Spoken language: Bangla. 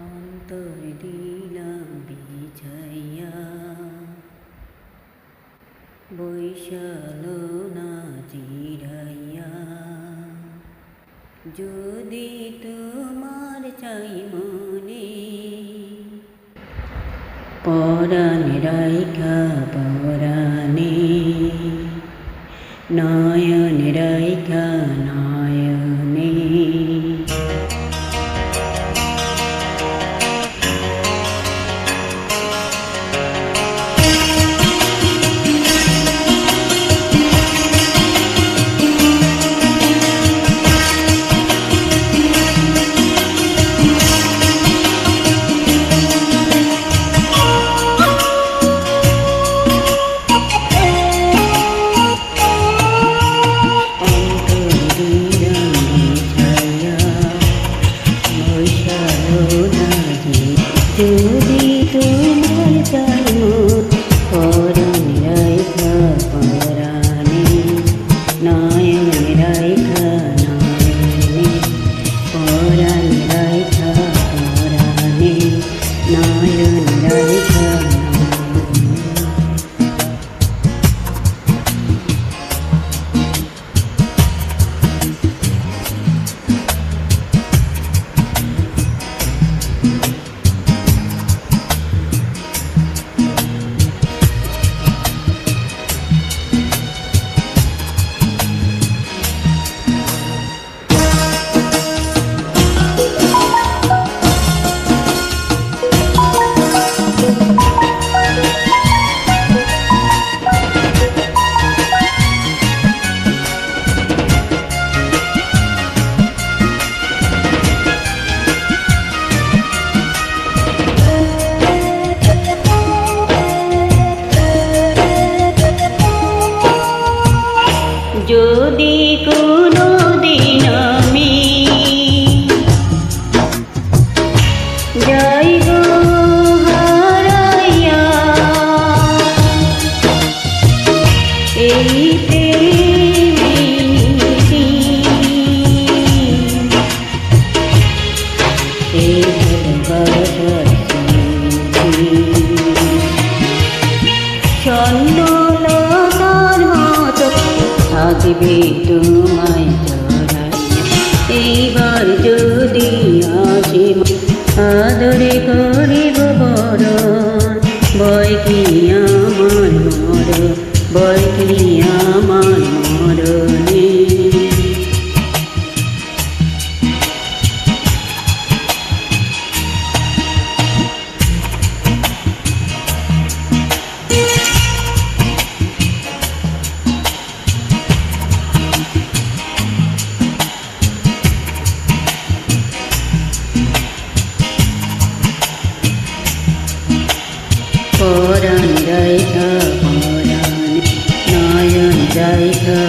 অন্তর দিলাম বিছাইয়া বৈশালো না চিরাইয়া যদি তোমার চাই মনে পরাণে রাইখা পরাণে নয়নে রাইখা নয়নে যদি তোমার চাই মন পরাণে রাইখা পরাণে নয়নে রাইখা নয়নে পরাণে রাইখা পরাণে নয়নে রাইখা যদি কোনো দিন আমি যাই গো হারাইয়া এই প্রেমিতি এই ভালোবাসার ছন্নলতার মতো থাকবে তোমায় জড়াইয়া এইবার যদি আসে আদরে করিব বরণ বয় কি আমার মরণ বয় কি আমার মরণে পরাণে রাইখা পরাণে নয়নে রাইখা